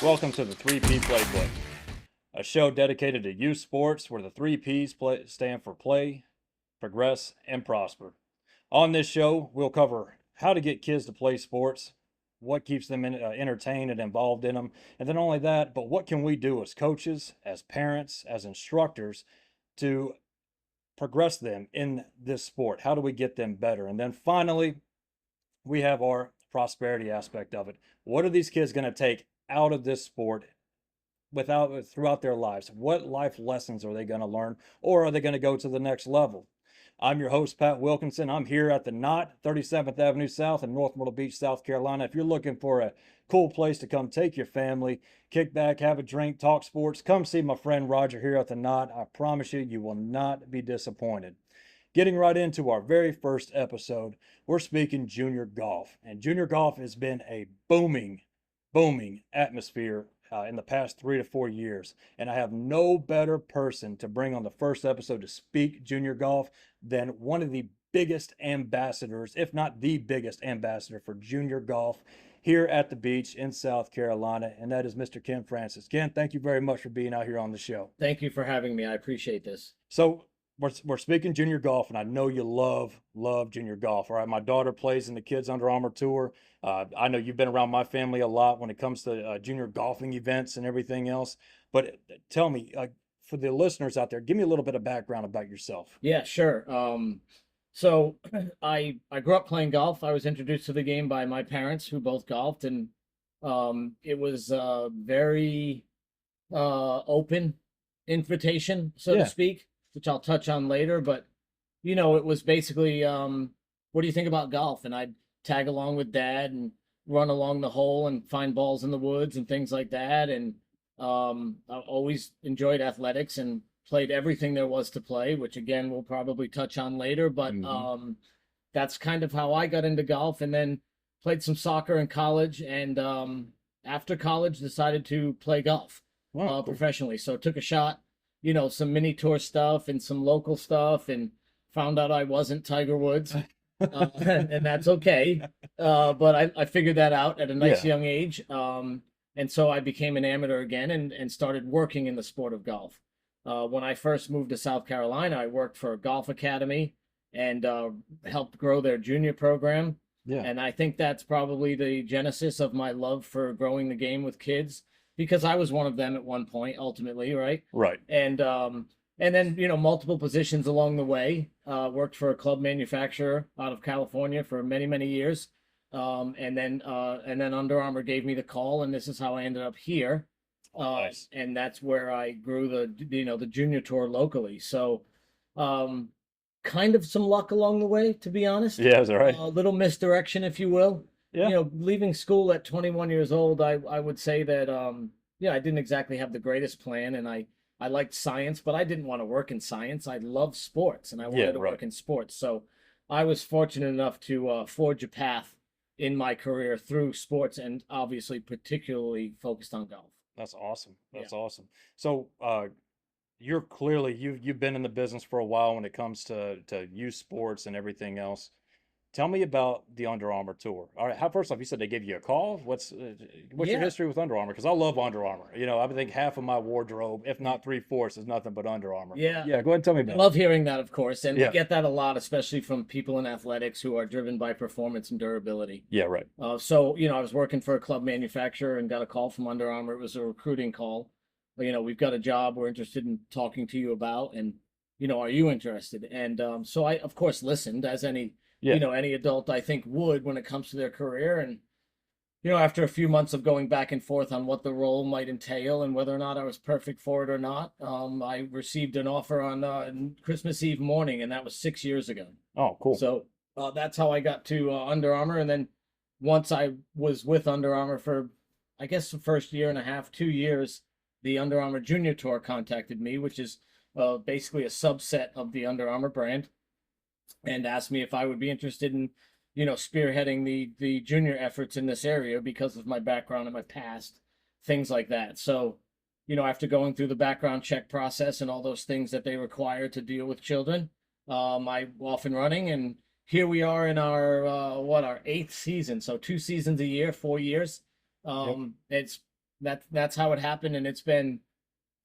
Welcome to the 3P Playbook, a show dedicated to youth sports where the 3Ps stand for play, progress, and prosper. On this show, we'll cover how to get kids to play sports, what keeps them entertained and involved in them, and then only that, but what can we do as coaches, as parents, as instructors to progress them in this sport? How do we get them better? And then finally, we have our prosperity aspect of it. What are these kids going to take out of this sport throughout their lives? What life lessons are they going to learn, or are they going to go to the next level? I'm your host, Pat Wilkinson. I'm here at the Knot, 37th Avenue South in North Myrtle Beach, South Carolina. If you're looking for a cool place to come take your family, kick back, have a drink, talk sports, come see my friend Roger here at the Knot. I promise you, you will not be disappointed. Getting right into our very first episode, we're speaking junior golf. And junior golf has been a booming atmosphere in the past 3 to 4 years. And I have no better person to bring on the first episode to speak junior golf than one of the biggest ambassadors, if not the biggest ambassador for junior golf here at the beach in South Carolina. And that is Mr. Ken Francis. Ken, thank you very much for being out here on the show. Thank you for having me. I appreciate this. So we're speaking junior golf, and I know you love junior golf. All right, my daughter plays in the Kids Under Armour Tour. I know you've been around my family a lot when it comes to junior golfing events and everything else. But tell me, for the listeners out there, give me a little bit of background about yourself. Yeah, sure. So I grew up playing golf. I was introduced to the game by my parents, who both golfed, and it was a very open invitation, so to speak, which I'll touch on later. But it was basically, what do you think about golf? And I'd tag along with Dad and run along the hole and find balls in the woods and things like that. And I always enjoyed athletics and played everything there was to play, which again we'll probably touch on later. But that's kind of how I got into golf, and then played some soccer in college, and after college decided to play golf professionally. So took a shot, some mini tour stuff and some local stuff, and found out I wasn't Tiger Woods. And that's okay. But I figured that out at a nice young age. And so I became an amateur again and started working in the sport of golf. When I first moved to South Carolina, I worked for a golf academy and helped grow their junior program. Yeah. And I think that's probably the genesis of my love for growing the game with kids, because I was one of them at one point, ultimately, right? Right. And then, multiple positions along the way. Worked for a club manufacturer out of California for many, many years. And then Under Armour gave me the call, and this is how I ended up here. Nice. And that's where I grew the junior tour locally. So, kind of some luck along the way, to be honest. Yeah, that's right. A little misdirection, if you will. Yeah. Leaving school at 21 years old, I would say that, I didn't exactly have the greatest plan, and I liked science, but I didn't want to work in science. I loved sports, and I wanted to work in sports. So I was fortunate enough to forge a path in my career through sports, and obviously particularly focused on golf. That's awesome. That's awesome. So you've been in the business for a while when it comes to youth sports and everything else. Tell me about the Under Armour tour. All right, first off, you said they gave you a call. What's your history with Under Armour? Because I love Under Armour. I think half of my wardrobe, if not 3/4, is nothing but Under Armour. Yeah. Yeah, go ahead and tell me about it. I love hearing that, of course, and we get that a lot, especially from people in athletics who are driven by performance and durability. Yeah, right. So I was working for a club manufacturer and got a call from Under Armour. It was a recruiting call. We've got a job we're interested in talking to you about, and are you interested? And so I, of course, listened, as any adult I think would when it comes to their career. And, after a few months of going back and forth on what the role might entail and whether or not I was perfect for it or not, I received an offer on Christmas Eve morning, and that was 6 years ago. Oh, cool. So that's how I got to Under Armour. And then once I was with Under Armour for, I guess, the first year and a half, 2 years, the Under Armour Junior Tour contacted me, which is basically a subset of the Under Armour brand, and asked me if I would be interested in, spearheading the junior efforts in this area because of my background and my past, things like that. So, after going through the background check process and all those things that they require to deal with children, I'm off and running, and here we are in our 8th season. So 2 seasons a year, 4 years. It's That's how it happened, and it's been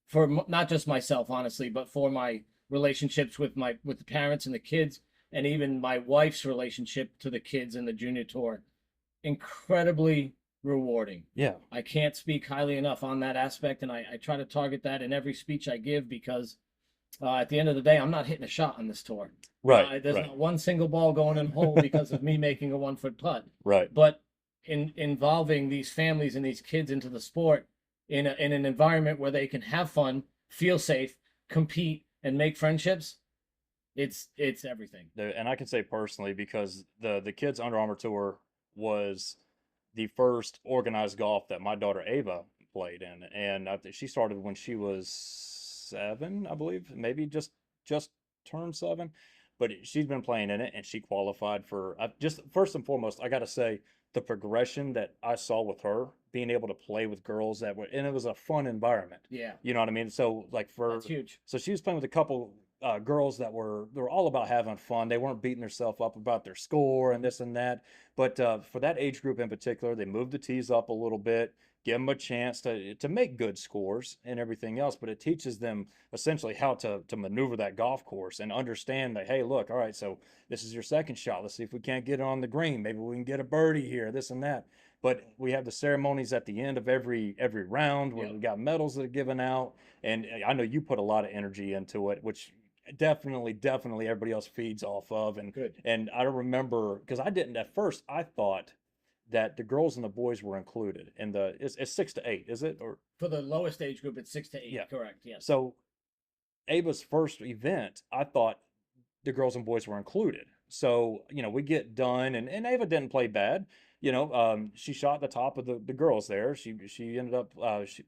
for not just myself, honestly, but for my relationships with the parents and the kids, and even my wife's relationship to the kids in the junior tour. Incredibly rewarding. Yeah. I can't speak highly enough on that aspect, and I try to target that in every speech I give because at the end of the day, I'm not hitting a shot on this tour. Right. There's Right. not one single ball going in hole because of me making a 1 foot putt. Right. But in involving these families and these kids into the sport in an environment where they can have fun, feel safe, compete, and make friendships, it's everything. And I can say personally because the kids Under Armour tour was the first organized golf that my daughter Ava played in, and I think she started when she was 7, I believe, maybe just turned 7, but she's been playing in it, and she qualified for. Just first and foremost, I got to say the progression that I saw with her being able to play with girls that were, and it was a fun environment. Yeah, You know what I mean? So like that's huge. so she was playing with a couple girls that were all about having fun. They weren't beating themselves up about their score and this and that. But for that age group in particular, they moved the tees up a little bit, give them a chance to make good scores and everything else. But it teaches them essentially how to maneuver that golf course and understand that, hey, look, all right, so this is your second shot. Let's see if we can't get it on the green. Maybe we can get a birdie here, this and that. But we have the ceremonies at the end of every round where Yep. we got medals that are given out, and I know you put a lot of energy into it, which definitely everybody else feeds off of. And Good. I remember because I didn't at first. I thought that the girls and the boys were included in the it's 6 to 8, is it? Or For the lowest age group, it's 6 to 8. Yeah. Correct. Yes. so Ava's first event, I thought the girls and boys were included. So, we get done, and Ava didn't play bad. She shot the top of the girls there. She ended up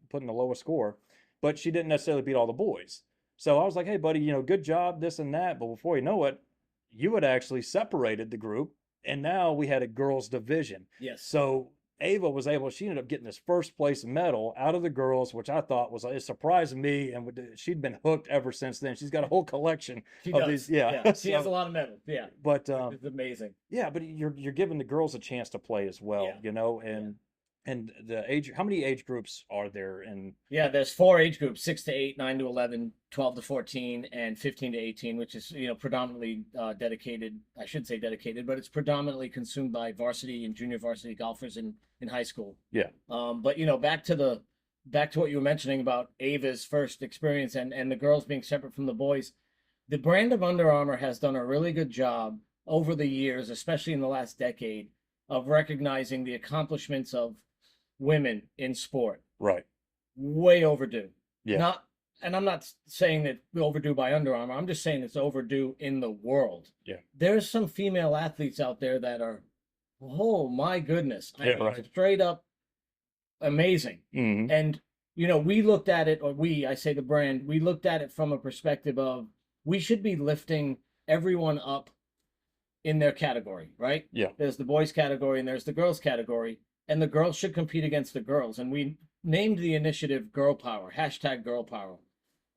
putting the lowest score, but she didn't necessarily beat all the boys. So I was like, hey, buddy, good job, this and that. But before you know it, you had actually separated the group, and now we had a girls' division. Yes. So Ava was able, she ended up getting this first place medal out of the girls, which I thought was, it surprised me. And she'd been hooked ever since then. She's got a whole collection She of does. these. Yeah. She has a lot of medals. Yeah. But It's amazing. yeah, but you're giving the girls a chance to play as well, Yeah. and the age, how many age groups are there in? Yeah, there's 4 age groups: 6 to 8, 9 to 11, 12 to 14, and 15 to 18, which is predominantly dedicated. I should say dedicated, but it's predominantly consumed by varsity and junior varsity golfers in high school. Yeah. But back to what you were mentioning about Ava's first experience and the girls being separate from the boys. The brand of Under Armour has done a really good job over the years, especially in the last decade, of recognizing the accomplishments of women in sport. Right. Way overdue. Yeah. And I'm not saying that we're overdue by Under Armour. I'm just saying it's overdue in the world. Yeah. There's some female athletes out there that are, oh my goodness, Yeah, right. straight up amazing. Mhm. And we looked at it, or I say the brand, we looked at it from a perspective of we should be lifting everyone up in their category, right? Yeah. There's the boys category and there's the girls category, and the girls should compete against the girls. And we named the initiative Girl Power, #Girl Power.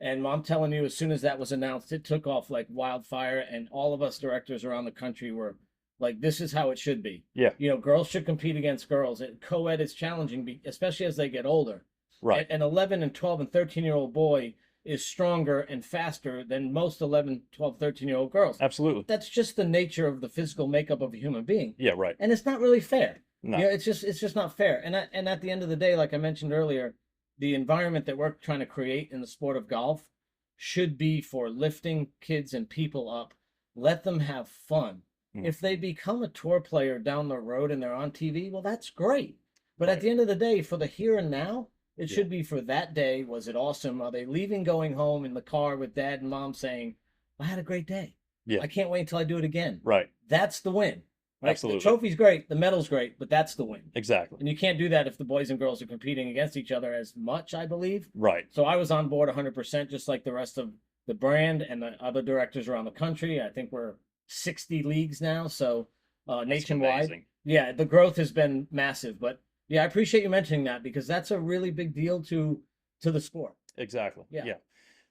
And I'm telling you, as soon as that was announced, it took off like wildfire, and all of us directors around the country were like, this is how it should be. Yeah. Girls should compete against girls. Co-ed is challenging, especially as they get older. Right. An 11 and 12 and 13-year-old boy is stronger and faster than most 11, 12, 13-year-old girls. Absolutely. That's just the nature of the physical makeup of a human being. Yeah. Right. And it's not really fair. No. It's just not fair. And at the end of the day, like I mentioned earlier, the environment that we're trying to create in the sport of golf should be for lifting kids and people up. Let them have fun. If they become a tour player down the road and they're on TV, well, that's great. But at the end of the day, for the here and now, it should be for that day. Was it awesome? Are they leaving, going home in the car with dad and mom saying, I had a great day. Yeah. I can't wait until I do it again. Right. That's the win. Right? Absolutely. The trophy's great, the medal's great, but that's the win. Exactly. And you can't do that if the boys and girls are competing against each other as much, I believe. Right. So I was on board 100%, just like the rest of the brand and the other directors around the country. I think we're 60 leagues now, so nationwide. Amazing. Yeah, the growth has been massive. But yeah, I appreciate you mentioning that because that's a really big deal to the sport. Exactly. Yeah.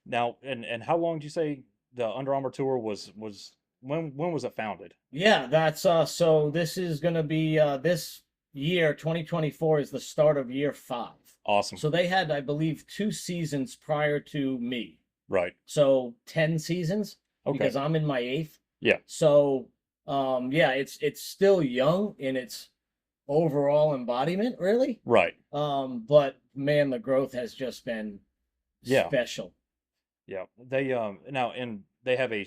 Now, and how long did you say the Under Armour tour was when was it founded? Yeah, that's so this is gonna be this year 2024 is the start of year 5. Awesome. So they had, I believe, 2 seasons prior to me. Right. So 10 seasons Okay. because I'm in my 8th. Yeah. So yeah, it's still young in its overall embodiment, really. Right. But man, the growth has just been Yeah. special. Yeah. They now and they have a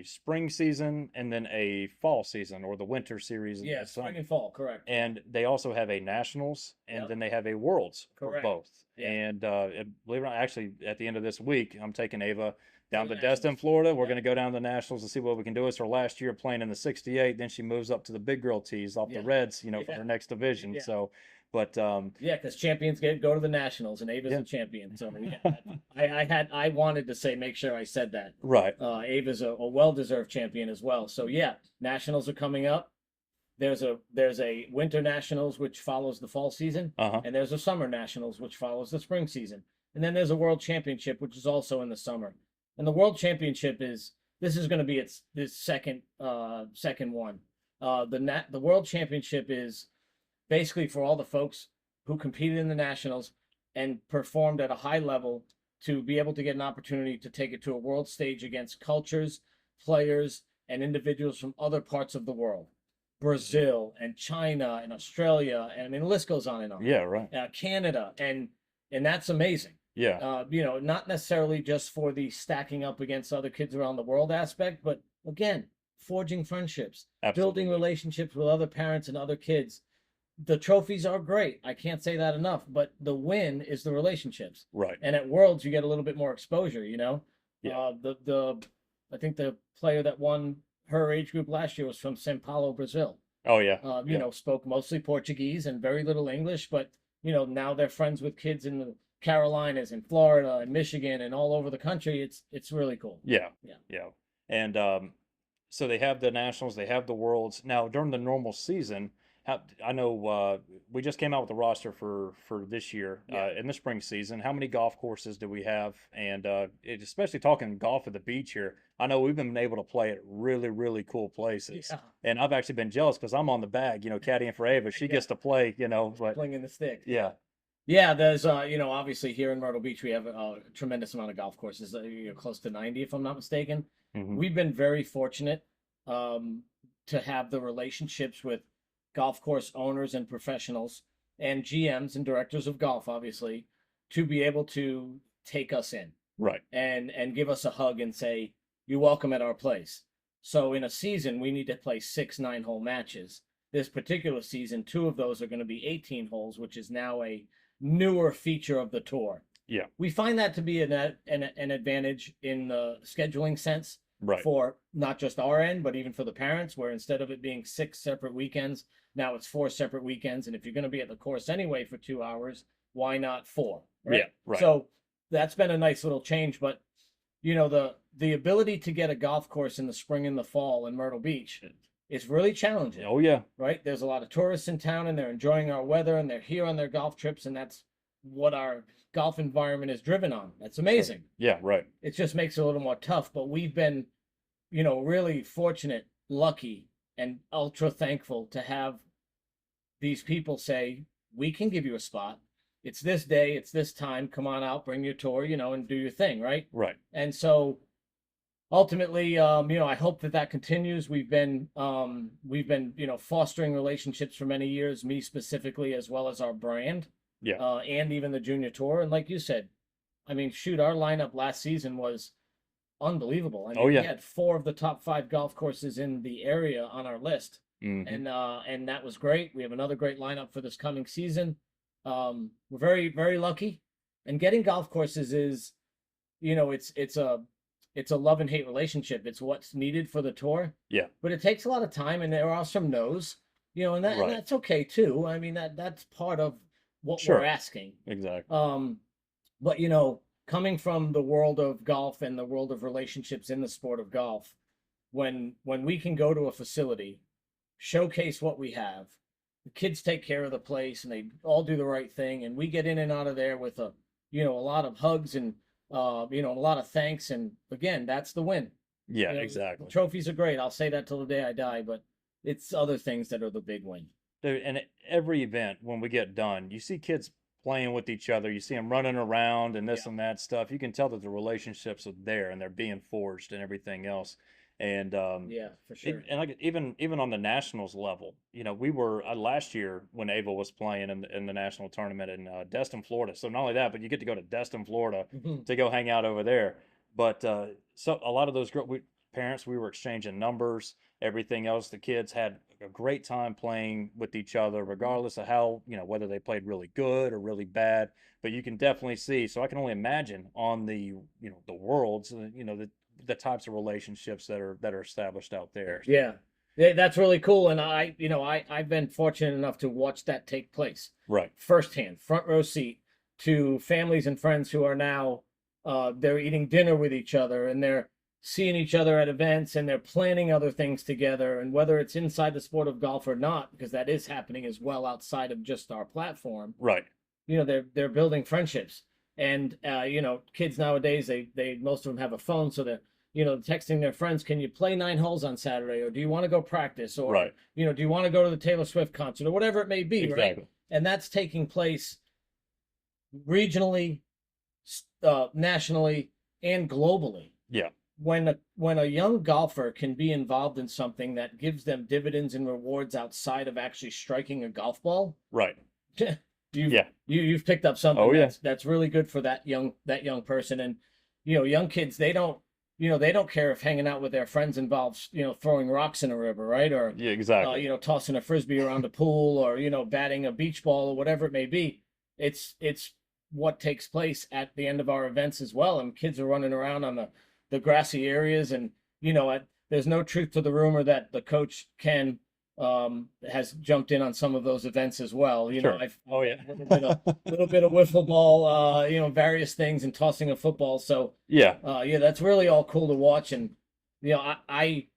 spring season and then a fall season or the winter series Yeah, and some. spring and fall, correct. And they also have a nationals and Yep, then they have a worlds for correct. both. Yeah, And believe it or not, actually at the end of this week, I'm taking Ava for down the to Destin, nationals. Florida. We're Yep, going to go down to the nationals and see what we can do. It's her last year playing in the 68. Then she moves up to the big girl tees off the yeah, Reds, you know, for yeah, her next division. yeah. So, but Yeah, because champions go to the nationals, and Ava's yeah, a champion. So yeah, I wanted to say make sure I said that. right. Ava's a well-deserved champion as well. So yeah, nationals are coming up. There's a winter nationals which follows the fall season, Uh-huh. and there's a summer nationals which follows the spring season, and then there's a world championship which is also in the summer. And the world championship is this is going to be its this second one. The world championship is basically for all the folks who competed in the nationals and performed at a high level to be able to get an opportunity to take it to a world stage against cultures, players, and individuals from other parts of the world. Brazil and China and Australia, and I mean, the list goes on and on. Yeah, right. Canada, and that's amazing. Yeah, Not necessarily just for the stacking up against other kids around the world aspect, but again, forging friendships, absolutely. building relationships with other parents and other kids. The trophies are great. I can't say that enough, but the win is the relationships. Right. And at Worlds, you get a little bit more exposure. Yeah. The I think the player that won her age group last year was from São Paulo, Brazil. Oh yeah. You spoke mostly Portuguese and very little English, but now they're friends with kids in the Carolinas and Florida and Michigan and all over the country. It's really cool. Yeah. Yeah. Yeah. And so they have the nationals, they have the worlds. Now during the normal season, I know we just came out with the roster for this year Yeah. in the spring season. How many golf courses do we have? And especially talking golf at the beach here, I know we've been able to play at really, really cool places. Yeah. And I've actually been jealous because I'm on the bag, caddying for Ava. She Yeah. gets to play, but Flinging the stick. yeah, Yeah, there's obviously here in Myrtle Beach we have a tremendous amount of golf courses, close to 90 if I'm not mistaken. hmm We've been very fortunate to have the relationships with golf course owners and professionals and GMs and directors of golf, obviously, to be able to take us in right, and give us a hug and say, "You're welcome at our place." So in a season, we need to play 6 9-hole matches. This particular season, 2 of those are going to be 18 holes, which is now a newer feature of the tour. yeah, We find that to be an advantage in the scheduling sense right, for not just our end, but even for the parents, where instead of it being 6 separate weekends, now it's 4 separate weekends. And if you're going to be at the course anyway for 2 hours, why not 4? Right? yeah, right, So that's been a nice little change. But the ability to get a golf course in the spring and the fall in Myrtle Beach is really challenging. oh yeah, Right? There's a lot of tourists in town and they're enjoying our weather and they're here on their golf trips, and that's what our golf environment is driven on. That's amazing. yeah, right, It just makes it a little more tough, but we've been, really fortunate, lucky, and ultra thankful to have these people say, "We can give you a spot. It's this day, it's this time. Come on out, bring your tour, and do your thing," right? right, And so ultimately, I hope that continues. We've been fostering relationships for many years, me specifically, as well as our brand, yeah, and even the junior tour. And like you said, I mean, shoot, our lineup last season was unbelievable. I mean, oh we yeah, had 4 of the top 5 golf courses in the area on our list, hmm and that was great. We have another great lineup for this coming season. We're very, very lucky, and getting golf courses is, it's a love and hate relationship. It's what's needed for the tour, yeah, but it takes a lot of time, and there are some no's, and right, that's okay too. I mean, that's part of what we're sure, asking. exactly, But coming from the world of golf and the world of relationships in the sport of golf, when we can go to a facility, showcase what we have, the kids take care of the place and they all do the right thing, and we get in and out of there with a lot of hugs and a lot of thanks, and again, that's the win. yeah, The exactly. trophies are great. I'll say that till the day I die, but it's other things that are the big win. Dude, and every event when we get done, you see kids playing with each other. You see them running around and this Yeah. and that stuff. You can tell that the relationships are there and they're being forged and everything else. And Yeah, for sure. and like even on the nationals level, we were last year when Ava was playing in the national tournament in Destin, Florida. So not only that, but you get to go to Destin, Florida, Mhm. to go hang out over there. But so a lot of those parents, we were exchanging numbers, everything else. The kids had a great time playing with each other, regardless of how, whether they played really good or really bad. But you can definitely see. So I can only imagine on the, the worlds, the types of relationships that are established out there. Yeah. Yeah, that's really cool. And I've been fortunate enough to watch that take place Right. firsthand, front row seat to families and friends who are now they're eating dinner with each other and they're seeing each other at events and they're planning other things together. And whether it's inside the sport of golf or not, because that is happening as well outside of just our platform, Right. they're building friendships. And kids nowadays, they most of them have a phone, so they're texting their friends, can you play 9 holes on Saturday, or do you want to go practice, or Right. do you want to go to the Taylor Swift concert, or whatever it may be, right? Exactly. And that's taking place regionally, nationally, and globally. Yeah. When a young golfer can be involved in something that gives them dividends and rewards outside of actually striking a golf ball, Right. you've Yeah. you've picked up something Oh, yeah. that's really good for that young person. And young kids, they don't care if hanging out with their friends involves throwing rocks in a river, right? Or Yeah. Exactly. tossing a frisbee around a pool, or batting a beach ball, or whatever it may be. It's what takes place at the end of our events as well. And kids are running around on the grassy areas. And there's no truth to the rumor that the coach Ken has jumped in on some of those events as well. Sure. I've Oh, yeah. little bit of wiffle ball, various things, and tossing a football. So Yeah. yeah, that's really all cool to watch. And I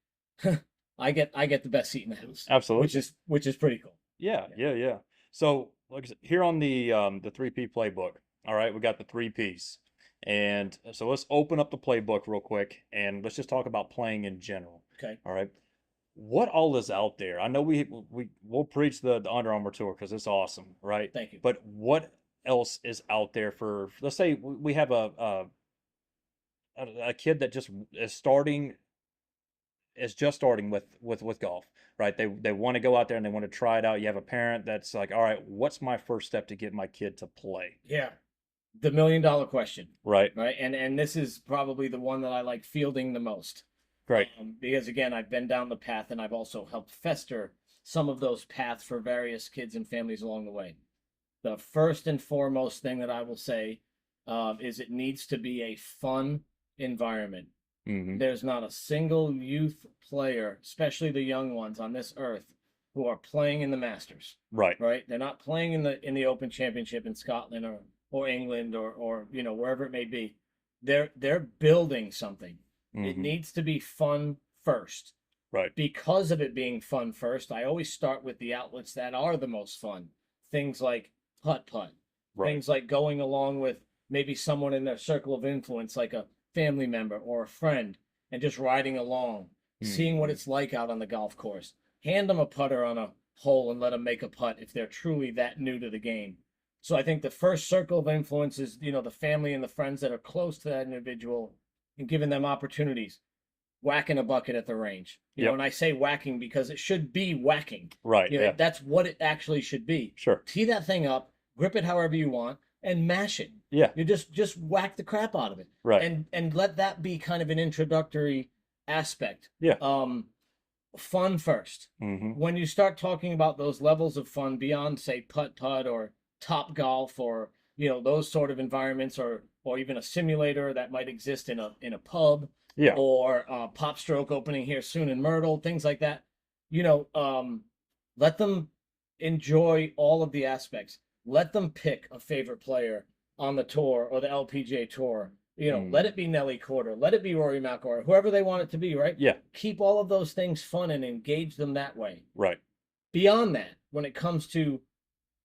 I get the best seat in the house, Absolutely. which is pretty cool. Yeah. Yeah. Yeah. So, like I said, here on the 3P playbook, all right, we got the 3Ps. And so let's open up the playbook real quick and let's just talk about playing in general. Okay, All right. What all is out there? I know we'll preach the Under Armour tour because it's awesome, right? thank you. But what else is out there for, let's say we have a kid that just is just starting with golf, right? They want to go out there and they want to try it out. You have a parent that's like, all right, what's my first step to get my kid to play? Yeah, the $1 million question, Right. right? And this is probably the one that I like fielding the most. Great. Because again, I've been down the path and I've also helped fester some of those paths for various kids and families along the way. The first and foremost thing that I will say is it needs to be a fun environment. Hmm. There's not a single youth player, especially the young ones on this earth, who are playing in the Masters. Right. Right? They're not playing in the Open Championship in Scotland or England or wherever it may be. They're building something. It Hmm. needs to be fun first. Right. Because of it being fun first, I always start with the outlets that are the most fun. Things like putt putt. Right. Things like going along with maybe someone in their circle of influence, like a family member or a friend, and just riding along, seeing what Hmm. it's like out on the golf course. Hand them a putter on a hole and let them make a putt if they're truly that new to the game. So I think the first circle of influence is, the family and the friends that are close to that individual, and giving them opportunities. Whacking a bucket at the range. Yep. And I say whacking because it should be whacking. Right. Yeah. That's what it actually should be. Sure. Tee that thing up, grip it however you want, and mash it. Yeah. You just whack the crap out of it. Right. And let that be kind of an introductory aspect. Yeah. Fun first. Hmm. When you start talking about those levels of fun beyond, say, putt putt or top golf, or those sort of environments, or even a simulator that might exist in a pub, Yeah. or Pop Stroke opening here soon in Myrtle, things like that. Let them enjoy all of the aspects. Let them pick a favorite player on the tour or the LPGA tour. Let it be Nelly Korda, let it be Rory McIlroy, whoever they want it to be, right? Yeah. Keep all of those things fun and engage them that way. Right. Beyond that, when it comes to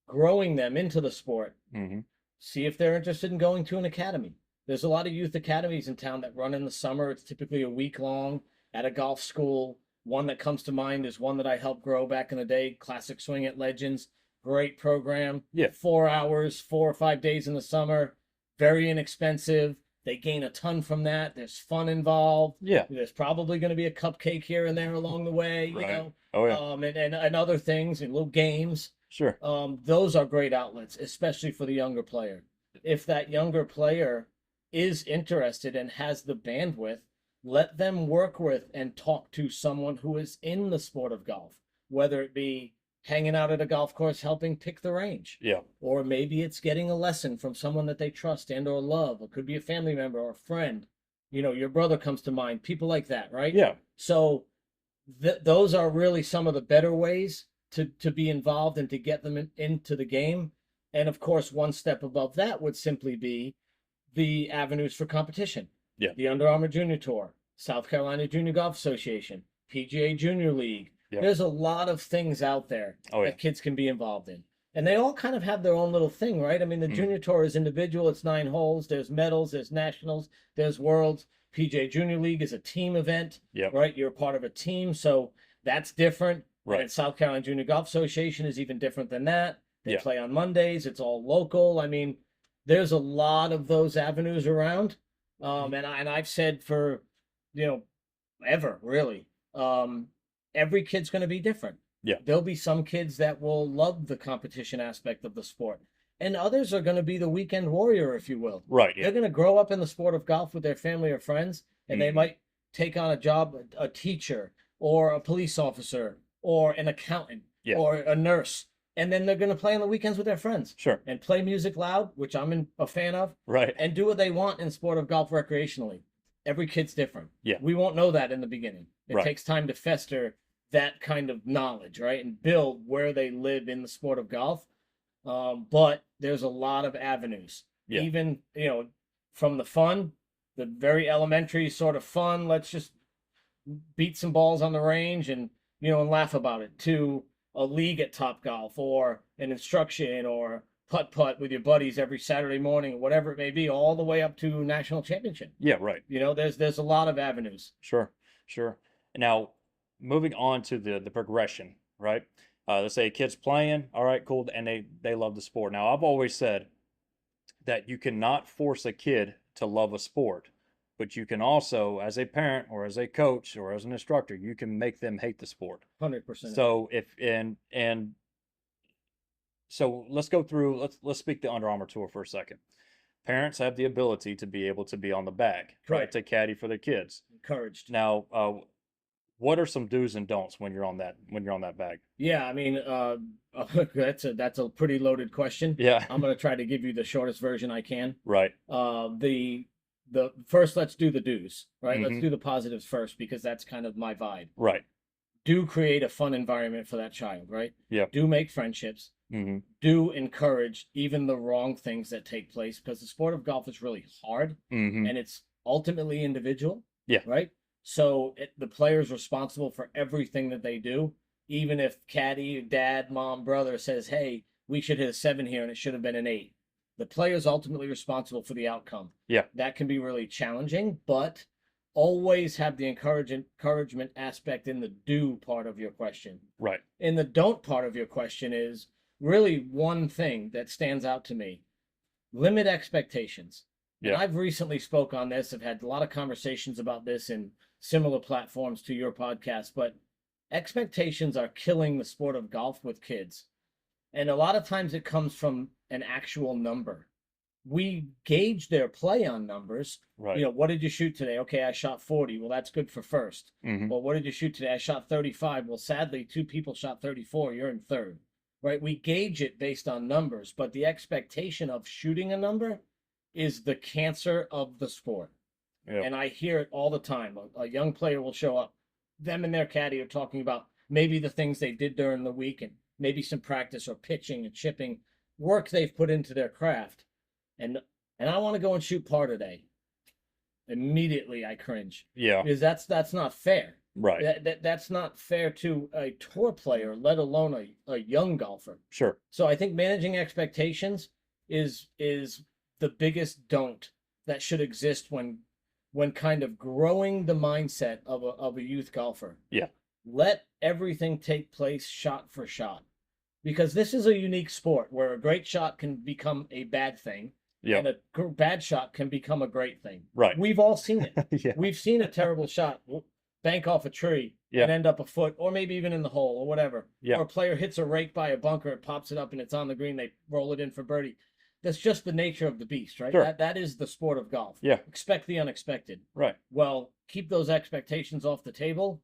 growing them into the sport, Hmm. see if they're interested in going to an academy. There's a lot of youth academies in town that run in the summer. It's typically a week long at a golf school. One that comes to mind is one that I helped grow back in the day, Classic Swing at Legends. Great program. Yeah. 4 hours, 4 or 5 days in the summer. Very inexpensive. They gain a ton from that. There's fun involved. Yeah. There's probably going to be a cupcake here and there along the way, you Right. know, Oh yeah. and other things and little games. Sure. Those are great outlets, especially for the younger player. If that younger player is interested and has the bandwidth, let them work with and talk to someone who is in the sport of golf, whether it be hanging out at a golf course helping pick the range, Yeah. or maybe it's getting a lesson from someone that they trust and or love. It could be a family member or a friend. You know, your brother comes to mind, people like that, right? Yeah. So those are really some of the better ways to be involved and to get them into the game. And of course, one step above that would simply be the avenues for competition. Yeah. The Under Armour Junior Tour, South Carolina Junior Golf Association, PGA Junior League. Yeah. There's a lot of things out there Oh, yeah. that kids can be involved in. And they all kind of have their own little thing, right? I mean, the Junior Tour is individual, it's 9 holes, there's medals, there's nationals, there's worlds. PGA Junior League is a team event, Yep. right? You're part of a team, so that's different. Right. And South Carolina Junior Golf Association is even different than that. They Yeah. play on Mondays, it's all local. I mean, there's a lot of those avenues around. And I've said for, you know, ever really, every kid's going to be different. Yeah. There'll be some kids that will love the competition aspect of the sport, and others are going to be the weekend warrior, if you will. Right. Yeah. They're going to grow up in the sport of golf with their family or friends, and they Mhm. might take on a job, a teacher or a police officer or an accountant Yeah. or a nurse, and then they're going to play on the weekends with their friends Sure. and play music loud, which a fan of, Right. and do what they want in sport of golf recreationally. Every kid's different. Yeah. We won't know that in the beginning. It Right. takes time to fester that kind of knowledge, right? And build where they live in the sport of golf. But there's a lot of avenues. Yeah. Even, you know, from the fun, the very elementary sort of fun, let's just beat some balls on the range and, you know, and laugh about it, to a league at Top Golf or an instruction or putt with your buddies every Saturday morning, or whatever it may be, all the way up to national championship. Yeah. Right. You know, there's a lot of avenues. Sure. Sure. Now, moving on to the progression, right? Let's say a kid's playing, all right, cool, and they love the sport. Now, I've always said that you cannot force a kid to love a sport, but you can also, as a parent or as a coach or as an instructor, you can make them hate the sport. 100%. So if and so let's go through. Let's speak the Under Armour Tour for a second. Parents have the ability to be able to be on the bag, right, Correct. to caddy for their kids. Encouraged. Now, what are some do's and don'ts when you're on that bag? Yeah, I mean, that's a pretty loaded question. Yeah. I'm gonna try to give you the shortest version I can. Right. The first, let's do the do's, right? Let's Mhm. do the positives first, because that's kind of my vibe. Right. Do create a fun environment for that child, right? Yep. Do make friendships. Mm-hmm. Do encourage even the wrong things that take place, because the sport of golf is really hard Mm-hmm. and it's ultimately individual. Yeah. Right. So the player is responsible for everything that they do. Even if caddy, dad, mom, brother says, "Hey, we should hit a 7 here and it should have been an 8," the player is ultimately responsible for the outcome. Yeah. That can be really challenging, but always have the encouragement aspect in the do part of your question. Right. In the don't part of your question is really one thing that stands out to me: limit expectations. And Yeah. I've recently spoke on this. I've had a lot of conversations about this in similar platforms to your podcast, but expectations are killing the sport of golf with kids. And a lot of times it comes from an actual number. We gauge their play on numbers. Right. You know, what did you shoot today? Okay, I shot 40. Well, that's good for first. Mm-hmm. Well, what did you shoot today? I shot 35. Well, sadly, 2 people shot 34. You're in third, right? We gauge it based on numbers, but the expectation of shooting a number is the cancer of the sport. Yeah. And I hear it all the time. A young player will show up. Them and their caddy are talking about maybe the things they did during the week and maybe some practice or pitching and chipping work they've put into their craft. And I want to go and shoot par today. Immediately I cringe. Yeah. Because that's not fair. Right. That's not fair to a tour player, let alone a young golfer. Sure. So I think managing expectations is the biggest don't that should exist when kind of growing the mindset of a youth golfer. Yeah. let everything take place shot for shot, because this is a unique sport where a great shot can become a bad thing Yeah. and a bad shot can become a great thing. Right. We've all seen it. Yeah. We've seen a terrible shot bank off a tree Yeah. and end up a foot or maybe even in the hole or whatever. Yeah. Or a player hits a rake by a bunker, it pops it up and it's on the green, they roll it in for birdie. That's just the nature of the beast, right? Sure. That is the sport of golf. Yeah. Expect the unexpected. Right. Well, keep those expectations off the table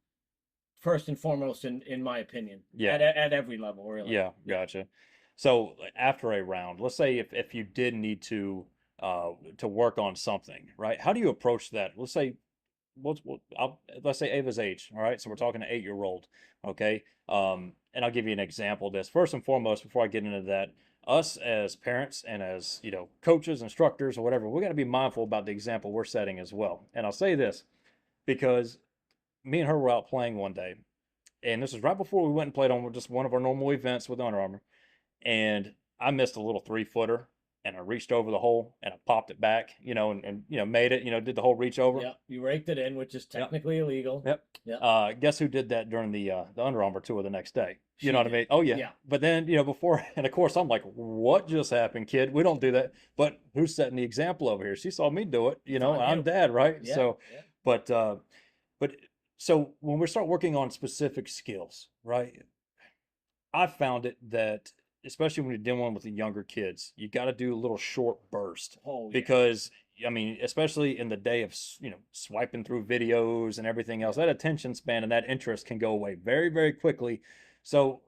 first and foremost, in my opinion. Yeah. At every level, really. Yeah. Gotcha. So after a round, let's say if you did need to work on something, right? How do you approach that? Let's say let's say Ava's age. All right, so we're talking an 8-year-old. Okay, and I'll give you an example of this. First and foremost, before I get into that, us as parents and as coaches, instructors, or whatever, we got to be mindful about the example we're setting as well. And I'll say this because me and her were out playing one day, and this was right before we went and played on just one of our normal events with Under Armour, and I missed a little 3-footer, and I reached over the hole and I popped it back, and made it, did the whole reach over. Yeah, you raked it in, which is technically illegal. Yep. Yeah. Guess who did that during the Under Armour tour the next day? You She know what I did. mean? Oh yeah. Yeah. But then before, and of course I'm like, what just happened, kid? We don't do that. But who's setting the example over here? She saw me do it. on I'm you. dad, right? Yeah. So, Yeah. but so when we start working on specific skills, right? I found it that especially when you're dealing with the younger kids, you got to do a little short burst Oh, yeah. because I mean, especially in the day of swiping through videos and everything else, that attention span and that interest can go away very, very quickly. So,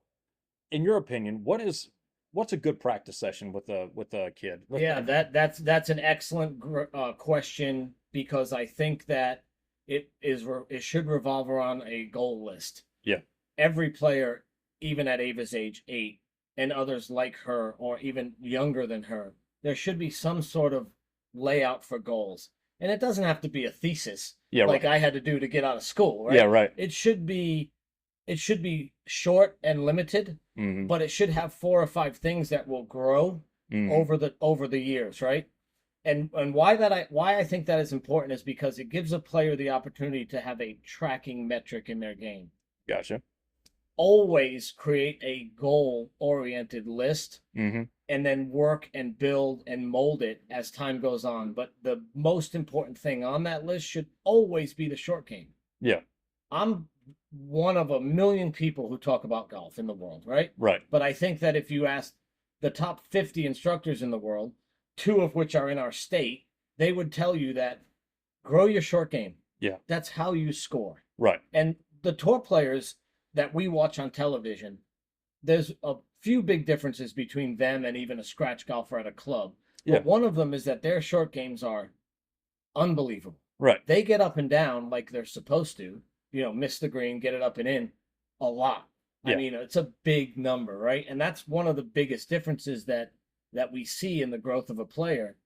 in your opinion, what's a good practice session with a kid? Yeah, that's an excellent question, because I think that it should revolve around a goal list. Yeah. Every player, even at Ava's age 8, and others like her or even younger than her, there should be some sort of layout for goals. And it doesn't have to be a thesis like right. I had to do to get out of school, right? Yeah, right. It should be short and limited, Mm-hmm. but it should have 4 or 5 things that will grow Mm-hmm. over the years, right? And why I think that is important is because it gives a player the opportunity to have a tracking metric in their game. Gotcha. Always create a goal oriented list Mm-hmm. and then work and build and mold it as time goes on. But the most important thing on that list should always be the short game. Yeah. I'm one of a million people who talk about golf in the world, right? Right. But I think that if you ask the top 50 instructors in the world, 2 of which are in our state, they would tell you that grow your short game. Yeah. That's how you score. Right. And the tour players that we watch on television, there's a few big differences between them and even a scratch golfer at a club. Yeah. But one of them is that their short games are unbelievable. Right. They get up and down like they're supposed to, miss the green, get it up and in a lot. Yeah. I mean, it's a big number, right? And that's one of the biggest differences that we see in the growth of a player.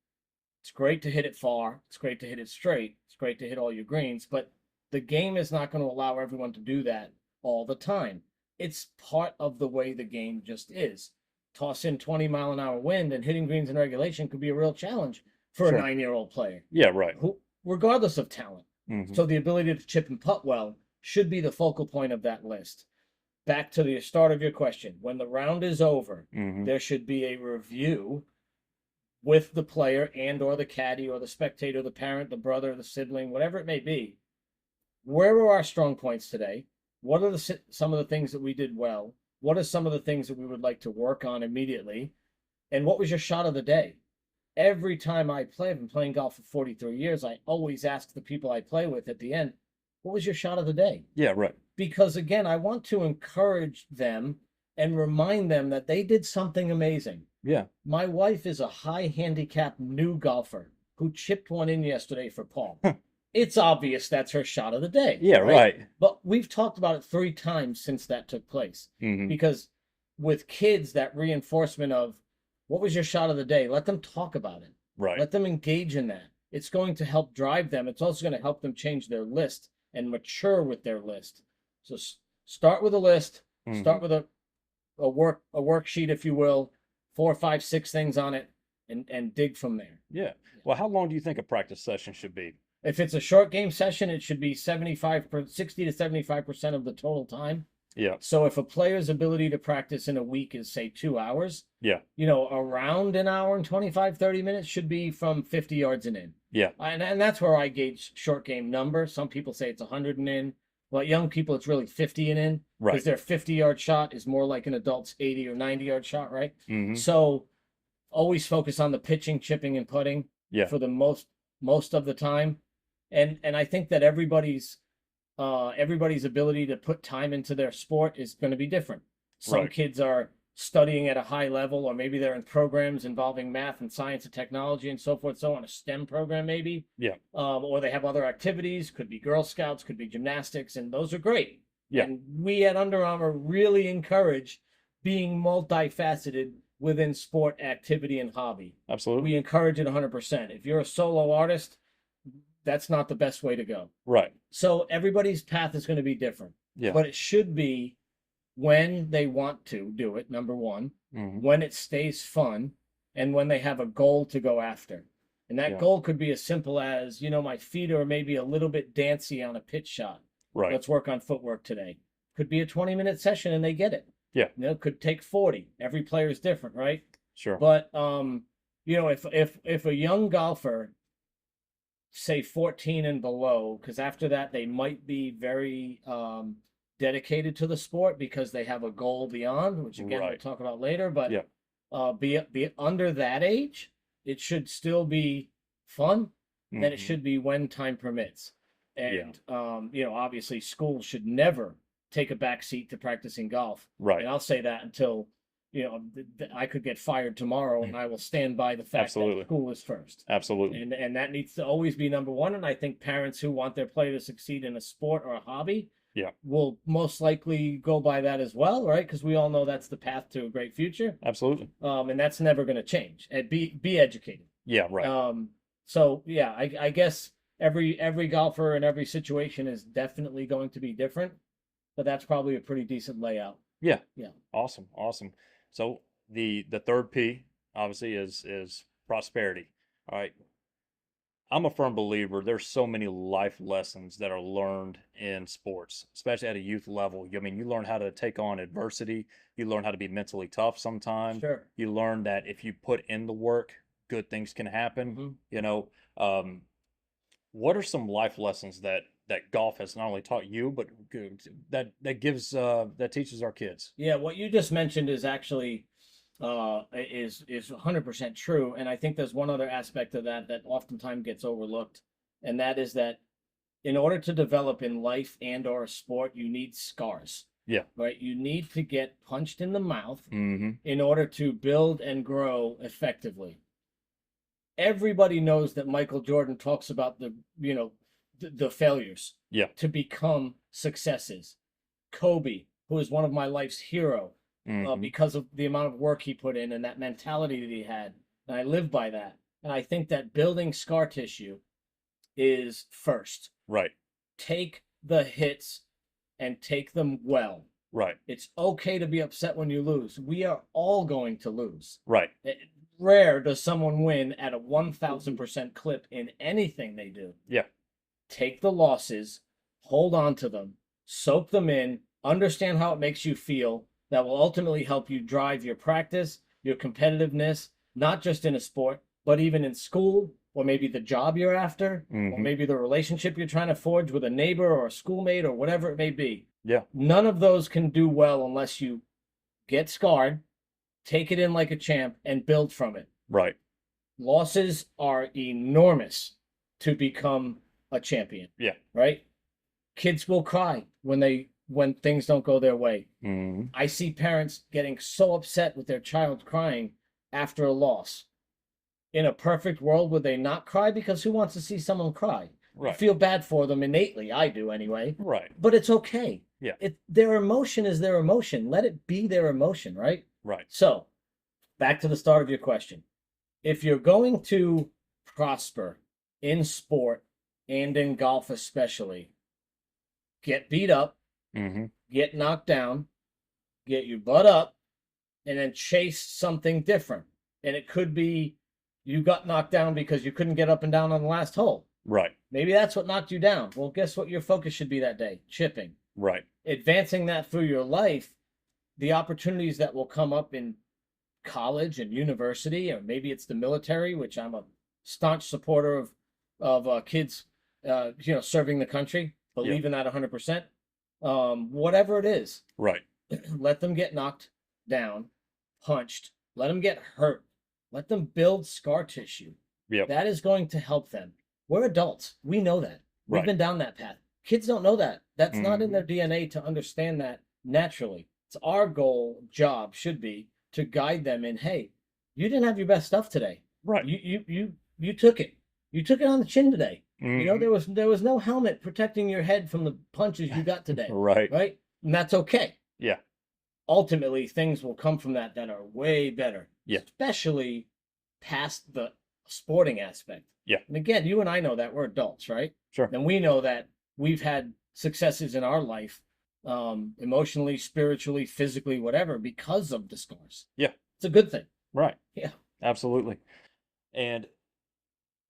It's great to hit it far. It's great to hit it straight. It's great to hit all your greens, but the game is not going to allow everyone to do that all the time. It's part of the way the game just is. Toss in 20-mile-an-hour wind and hitting greens in regulation could be a real challenge for Sure. a 9-year-old player. Yeah, right. Regardless of talent. Mm-hmm. So the ability to chip and putt well should be the focal point of that list. Back to the start of your question. When the round is over, Mm-hmm. there should be a review with the player and or the caddy or the spectator, the parent, the brother, the sibling, whatever it may be. Where were our strong points today? What are some of the things that we did well? What are some of the things that we would like to work on immediately? And what was your shot of the day? Every time I play, I've been playing golf for 43 years, I always ask the people I play with at the end, what was your shot of the day? Yeah, right. Because again, I want to encourage them and remind them that they did something amazing. Yeah. My wife is a high handicap new golfer who chipped one in yesterday for Paul. It's obvious that's her shot of the day. Yeah, right. But we've talked about it 3 times since that took place. Mm-hmm. Because with kids, that reinforcement of what was your shot of the day, let them talk about it. Right. Let them engage in that. It's going to help drive them. It's also going to help them change their list and mature with their list. So start with a list. Mm-hmm. Start with a worksheet, if you will, 4, 5, 6 things on it, and dig from there. Yeah. Well, how long do you think a practice session should be? If it's a short game session, it should be 60 to 75% of the total time. Yeah. So if a player's ability to practice in a week is say 2 hours, Yeah. around an hour and 25, 30 minutes should be from 50 yards and in. Yeah. And that's where I gauge short game number. Some people say it's 100 and in. Well, young people, it's really 50 and in. Right. Because their 50-yard shot is more like an adult's 80 or 90-yard shot, right? Mm-hmm. So always focus on the pitching, chipping, and putting for the most of the time. And I think that everybody's ability to put time into their sport is going to be different. Some kids are studying at a high level, or maybe they're in programs involving math and science and technology and so forth, so on, a STEM program maybe. Yeah. Or they have other activities, could be Girl Scouts, could be gymnastics, and those are great. Yeah. And we at Under Armour really encourage being multifaceted within sport, activity, and hobby. Absolutely. We encourage it 100%. If you're a solo artist, that's not the best way to go. Right. So everybody's path is going to be different. Yeah. But it should be when they want to do it, number one, when it stays fun, and when they have a goal to go after. And that goal could be as simple as, my feet are maybe a little bit dancy on a pitch shot. Right. Let's work on footwork today. Could be a 20-minute session and they get it. Yeah. Could take 40. Every player is different, right? Sure. But if a young golfer, say 14 and below, because after that they might be very dedicated to the sport because they have a goal beyond, which again we'll talk about later. But be under that age, it should still be fun. Then it should be when time permits. And obviously school should never take a back seat to practicing golf. Right. And I'll say that until I could get fired tomorrow, and I will stand by the fact that school is first. Absolutely. And that needs to always be number one. And I think parents who want their player to succeed in a sport or a hobby will most likely go by that as well, right? Because we all know that's the path to a great future. Absolutely. And that's never going to change. And be educated. Yeah, right. So yeah, I guess every golfer in every situation is definitely going to be different, but that's probably a pretty decent layout. Yeah. Yeah. Awesome. So the third P obviously is prosperity. All right. I'm a firm believer there's so many life lessons that are learned in sports, especially at a youth level. I mean, you learn how to take on adversity. You learn how to be mentally tough sometimes. Sure. You learn that if you put in the work, good things can happen. What are some life lessons that golf has not only taught you, but that teaches our kids? Yeah, what you just mentioned is actually is 100% true, and I think there's one other aspect of that oftentimes gets overlooked, and that is that in order to develop in life and or a sport, you need scars. Yeah. Right. You need to get punched in the mouth Mm-hmm. in order to build and grow effectively. Everybody knows that Michael Jordan talks about the failures to become successes. Kobe, who is one of my life's hero, because of the amount of work he put in and that mentality that he had. And I live by that. And I think that building scar tissue is first. Right. Take the hits and take them well. Right. It's okay to be upset when you lose. We are all going to lose. Right. Rare does someone win at a 1,000% clip in anything they do. Yeah. Take the losses, hold on to them, soak them in, understand how it makes you feel. That will ultimately help you drive your practice, your competitiveness, not just in a sport, but even in school, or maybe the job you're after, or maybe the relationship you're trying to forge with a neighbor or a schoolmate or whatever it may be. Yeah. None of those can do well unless you get scarred, take it in like a champ, and build from it. Right. Losses are enormous to become a champion. Yeah. Right? Kids will cry when things don't go their way. I see parents getting so upset with their child crying after a loss. In a perfect world, would they not cry? Because who wants to see someone cry? Right. I feel bad for them innately. I do anyway. Right. But it's okay. Yeah. Their emotion is their emotion. Let it be their emotion, right? Right. So, back to the start of your question. If you're going to prosper in sport and in golf especially, get beat up, get knocked down, get your butt up, and then chase something different. And it could be you got knocked down because you couldn't get up and down on the last hole. Right. Maybe that's what knocked you down. Well, guess what your focus should be that day? Chipping. Right. Advancing that through your life, the opportunities that will come up in college and university, or maybe it's the military, which I'm a staunch supporter of kids, serving the country. Believe in that 100%. Whatever it is, Right. let them get knocked down, punched, let them get hurt, let them build scar tissue. Yep. That is going to help them. We're adults. We know that. We've Right. been down that path. Kids don't know that. That's not in Mhm. their DNA to understand that naturally. It's our job should be to guide them in, hey, you didn't have your best stuff today. Right. You took it. You took it on the chin today. You know, Mhm. there was no helmet protecting your head from the punches you got today. Right. Right? And that's okay. Yeah. Ultimately, things will come from that are way better. Yeah. Especially past the sporting aspect. Yeah. And again, you and I know that we're adults, right? Sure. And we know that we've had successes in our life, emotionally, spiritually, physically, whatever, because of the scars. Yeah. It's a good thing. Right. Yeah. Absolutely. And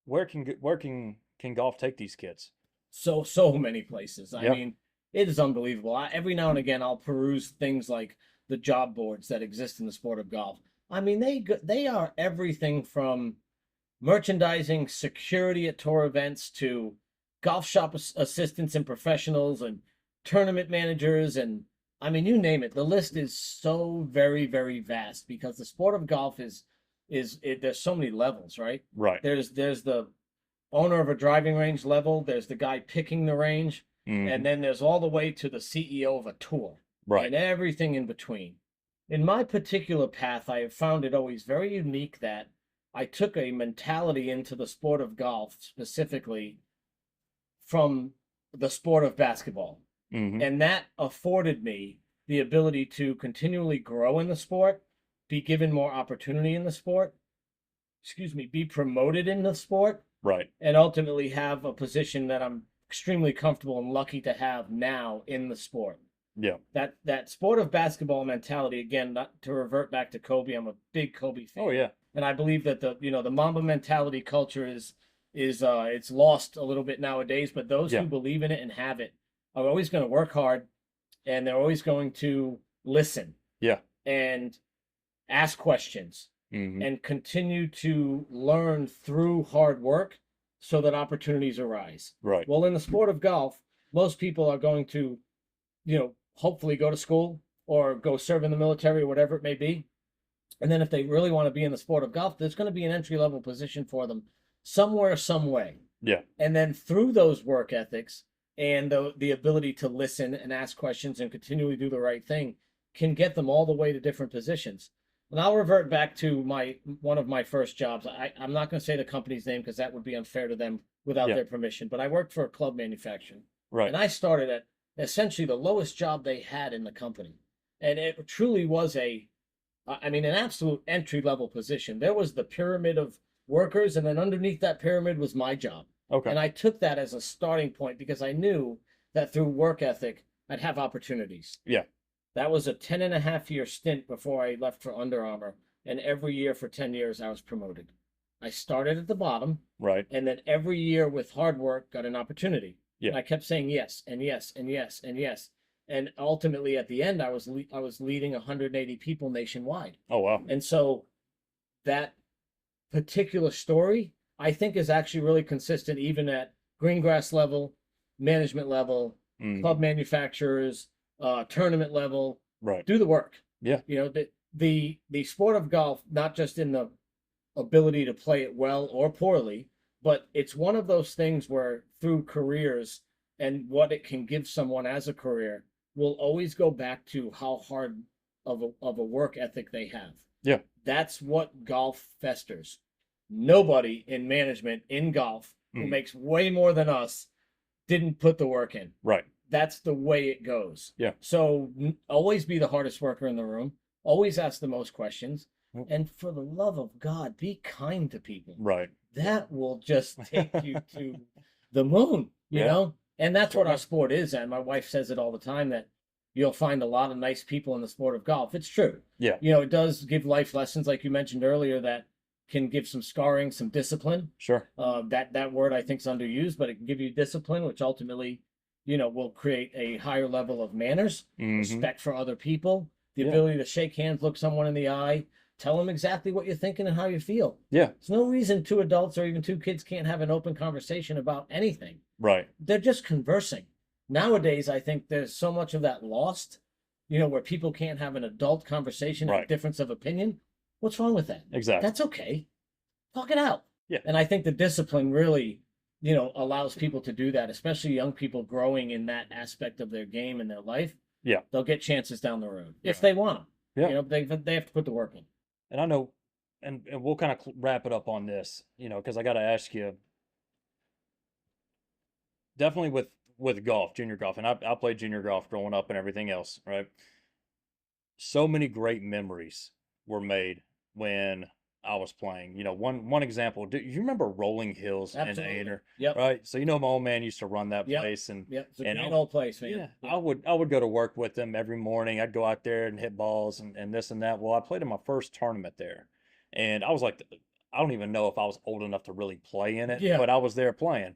where can golf take these kids? So many places. I Yep. mean, it is unbelievable. Every now and again, I'll peruse things like the job boards that exist in the sport of golf. I mean, they are everything from merchandising, security at tour events, to golf shop assistants and professionals, and tournament managers, and I mean, you name it. The list is so very, very vast because the sport of golf there's so many levels, right? Right. There's the owner of a driving range level, there's the guy picking the range, Mhm. and then there's all the way to the CEO of a tour, Right. and everything in between. In my particular path, I have found it always very unique that I took a mentality into the sport of golf, specifically from the sport of basketball. Mhm. And that afforded me the ability to continually grow in the sport, be given more opportunity in the sport, be promoted in the sport, Right. and ultimately have a position that I'm extremely comfortable and lucky to have now in the sport. Yeah. That sport of basketball mentality, again, not to revert back to Kobe, I'm a big Kobe fan. Oh yeah. And I believe that the Mamba mentality culture is it's lost a little bit nowadays, but those Yeah. who believe in it and have it are always going to work hard, and they're always going to listen Yeah. and ask questions Mhm. and continue to learn through hard work so that opportunities arise. Right. Well, in the sport of golf, most people are going to, hopefully go to school or go serve in the military or whatever it may be. And then if they really want to be in the sport of golf, there's going to be an entry level position for them somewhere, some way. Yeah. And then through those work ethics and the ability to listen and ask questions and continually do the right thing can get them all the way to different positions. And I'll revert back to one of my first jobs. I'm not going to say the company's name because that would be unfair to them without Yeah. their permission. But I worked for a club manufacturer, Right. and I started at essentially the lowest job they had in the company, and it truly was an absolute entry level position. There was the pyramid of workers, and then underneath that pyramid was my job. Okay. And I took that as a starting point because I knew that through work ethic, I'd have opportunities. Yeah. That was a 10.5 year stint before I left for Under Armour. And every year for 10 years, I was promoted. I started at the bottom, Right. and then every year with hard work, got an opportunity. Yeah. And I kept saying yes, and yes, and yes, and yes. And ultimately, at the end, I was leading 180 people nationwide. Oh wow. And so that particular story, I think, is actually really consistent even at green grass level, management level, Mhm. club manufacturers, tournament level. Right. Do the work. Yeah. The sport of golf, not just in the ability to play it well or poorly, but it's one of those things where through careers and what it can give someone as a career will always go back to how hard of a work ethic they have. Yeah. That's what golf festers. Nobody in management in golf who Mhm. makes way more than us didn't put the work in. Right. That's the way it goes. Yeah. So always be the hardest worker in the room. Always ask the most questions. Yep. And for the love of God, be kind to people. Right. That will just take you to the moon, you Yeah. know? And that's what Sure. our sport is. And my wife says it all the time that you'll find a lot of nice people in the sport of golf. It's true. Yeah. It does give life lessons, like you mentioned earlier, that can give some scarring, some discipline. Sure. That word I think is underused, but it can give you discipline, which ultimately, will create a higher level of manners, respect for other people, the ability to shake hands, look someone in the eye, tell them exactly what you're thinking and how you feel. Yeah. There's no reason two adults or even two kids can't have an open conversation about anything. Right. They're just conversing. Nowadays, I think there's so much of that lost, where people can't have an adult conversation and difference of opinion. What's wrong with that? Exactly. That's okay. Talk it out. Yeah. And I think the discipline really, allows people to do that, especially young people growing in that aspect of their game and their life. Yeah. They'll get chances down the road if they want them. Yeah. They have to put the work in. And I know, and we'll kind of wrap it up on this, because I got to ask you, definitely with golf, junior golf, and I played junior golf growing up and everything else, right? So many great memories were made when I was playing. One example. Do you remember Rolling Hills in Absolutely. Aner? Yep. Right. So my old man used to run that Yep. place, and It's a and great I- old place, man. yeah, I would go to work with them every morning. I'd go out there and hit balls and this and that. Well, I played in my first tournament there, and I was like, I don't even know if I was old enough to really play in it, Yeah. but I was there playing,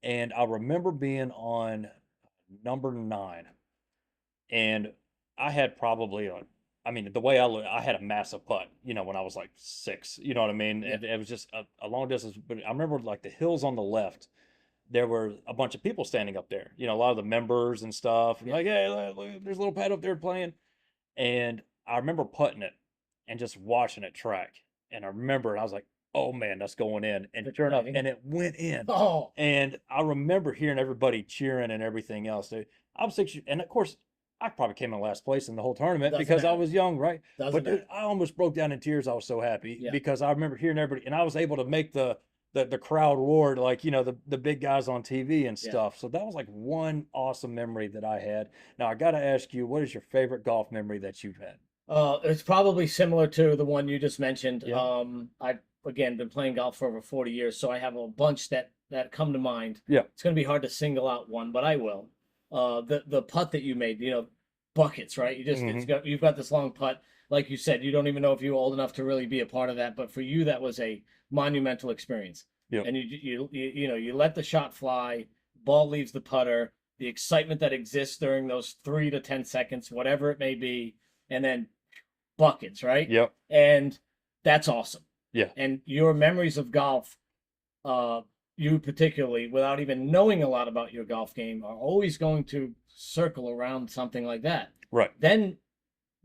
and I remember being on number 9, and I had probably the way I look, I had a massive putt, when I was like 6, you know what I mean? Yeah. And it was just a long distance, but I remember like the hills on the left, there were a bunch of people standing up there, a lot of the members and stuff, and Yeah. like, hey, look, there's a little pad up there playing. And I remember putting it and just watching it track. And I remember, and I was like, oh man, that's going in. And sure enough, and it went in. Oh, And I remember hearing everybody cheering and everything else. Dude, I'm 6, and of course, I probably came in last place in the whole tournament Doesn't because I matter. was young, right? doesn't But dude, matter. I almost broke down in tears. I was so happy Yeah. because I remember hearing everybody, and I was able to make the crowd roar like the big guys on TV and Yeah. stuff. So that was like one awesome memory that I had. Now I got to ask you, what is your favorite golf memory that you've had? It's probably similar to the one you just mentioned. Yeah. I've again been playing golf for over 40 years, so I have a bunch that come to mind. Yeah. It's going to be hard to single out one, but I will. The putt that you made, buckets, right? You've got this long putt. Like you said, you don't even know if you're old enough to really be a part of that, but for you, that was a monumental experience. Yep. And you let the shot fly, ball leaves the putter, the excitement that exists during those 3 to 10 seconds, whatever it may be, and then buckets, right? Yep. And that's awesome. Yeah. And your memories of golf, you particularly, without even knowing a lot about your golf game, are always going to circle around something like that. Right. Then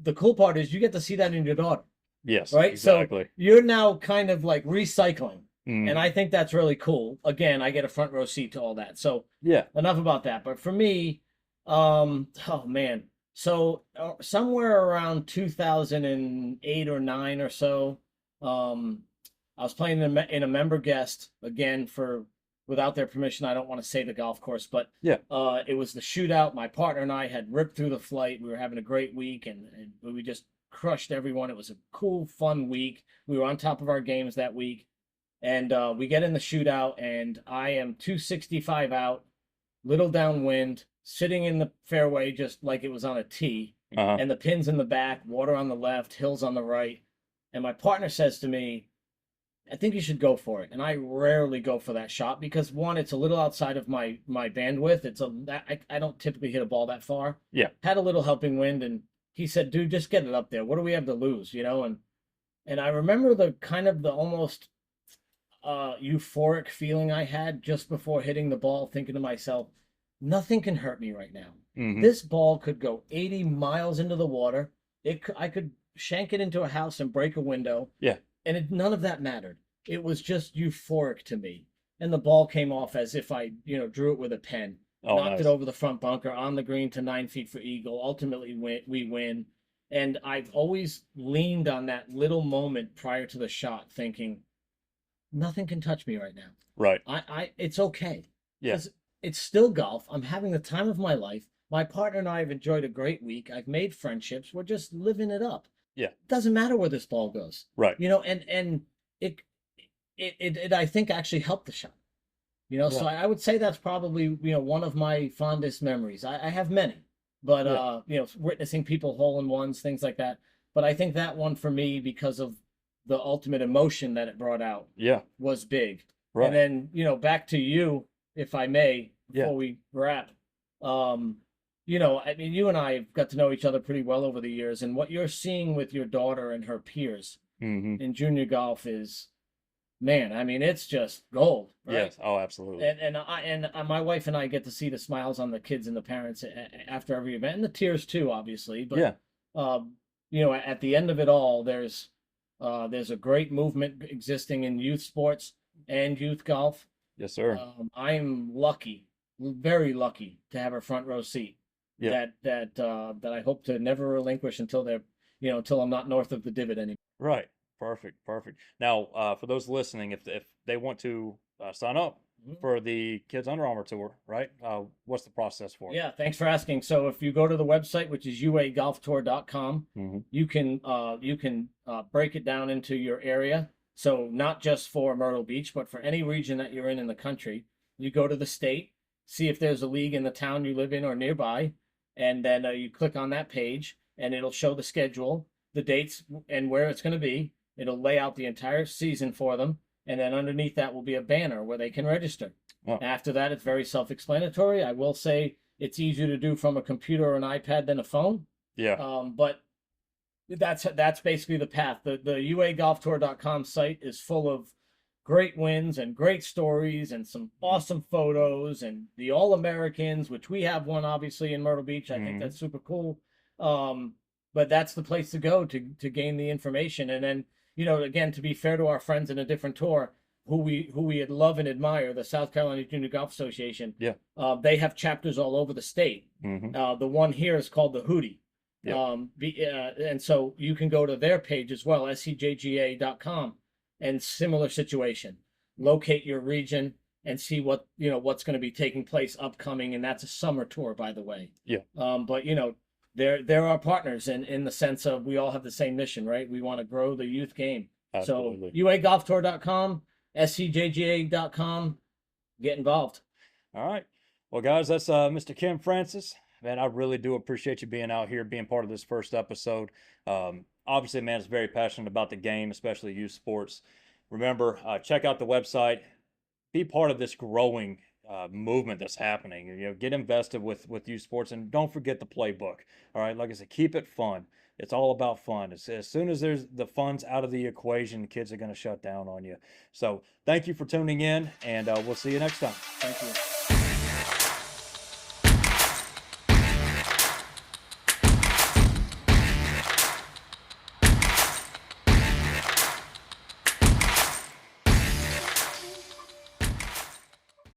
the cool part is you get to see that in your daughter, Yes. right? Exactly. So you're now kind of like recycling. Mm. And I think that's really cool. Again, I get a front row seat to all that. So Yeah. enough about that. But for me, oh man. So somewhere around 2008 or 9 or so, I was playing in a member guest again without their permission. I don't want to say the golf course, but Yeah. it was the shootout. My partner and I had ripped through the flight. We were having a great week, and we just crushed everyone. It was a cool, fun week. We were on top of our games that week, and we get in the shootout, and I am 265 out, little downwind, sitting in the fairway just like it was on a tee, Uh-huh. and the pins in the back, water on the left, hills on the right. And my partner says to me, I think you should go for it. And I rarely go for that shot because one, it's a little outside of my bandwidth. I don't typically hit a ball that far. Yeah. Had a little helping wind, and he said, dude, just get it up there. What do we have to lose? And I remember the kind of the almost euphoric feeling I had just before hitting the ball, thinking to myself, nothing can hurt me right now. Mhm. This ball could go 80 miles into the water. I could shank it into a house and break a window. Yeah. And none of that mattered. It was just euphoric to me. And the ball came off as if I, drew it with a pen. Oh, Knocked nice. it over the front bunker on the green to 9 feet for eagle. Ultimately, we win. And I've always leaned on that little moment prior to the shot, thinking, nothing can touch me right now. Right. It's okay. Yeah. 'Cause it's still golf. I'm having the time of my life. My partner and I have enjoyed a great week. I've made friendships. We're just living it up. Yeah. It doesn't matter where this ball goes. Right. And it I think actually helped the shot. So I would say that's probably, one of my fondest memories. I have many, but witnessing people hole in ones, things like that. But I think that one for me, because of the ultimate emotion that it brought out Yeah. was big. Right. And then, back to you, if I may, Yeah. before we wrap. I mean, you and I have got to know each other pretty well over the years, and what you're seeing with your daughter and her peers in junior golf is, man, I mean, it's just gold, right? Yes. Oh, absolutely. And my wife and I get to see the smiles on the kids and the parents after every event, and the tears too, obviously. But Yeah. at the end of it all, there's a great movement existing in youth sports and youth golf. Yes, sir. I'm lucky, very lucky, to have a front row seat. Yeah. That I hope to never relinquish until until I'm not north of the divot anymore. Right. Perfect. Perfect. Now, for those listening, if they want to sign up for the Kids Under Armour tour, right? What's the process for it? Yeah, thanks for asking. So if you go to the website, which is uagolftour.com, you can break it down into your area. So not just for Myrtle Beach, but for any region that you're in the country. You go to the state, see if there's a league in the town you live in or nearby, and then you click on that page, and it'll show the schedule, the dates, and where it's going to be. It'll lay out the entire season for them, and then underneath that will be a banner where they can register. Oh. After that, it's very self-explanatory. I will say it's easier to do from a computer or an iPad than a phone. Yeah. But that's basically the path. The uagolftour.com site is full of great wins and great stories and some awesome photos and the All-Americans, which we have one obviously in Myrtle Beach. I think that's super cool. But that's the place to go to gain the information. And then, again, to be fair to our friends in a different tour, who we love and admire, the South Carolina Junior Golf Association. Yeah. They have chapters all over the state. The one here is called the Hootie. Yeah. And so you can go to their page as well, scjga.com, and similar situation. Locate your region and see what's going to be taking place upcoming, and that's a summer tour, by the way. Yeah. But they're our partners in the sense of we all have the same mission, right? We want to grow the youth game. Absolutely. So uagolftour.com, scjga.com, get involved. All right. Well, guys, that's Mr. Kim Francis. Man, I really do appreciate you being out here, being part of this first episode. Obviously, man is very passionate about the game, especially youth sports. Remember, check out the website. Be part of this growing movement that's happening. Get invested with youth sports, and don't forget the playbook. All right, like I said, keep it fun. It's all about fun. As soon as there's the fun's out of the equation, kids are going to shut down on you. So thank you for tuning in, and we'll see you next time. Thank you.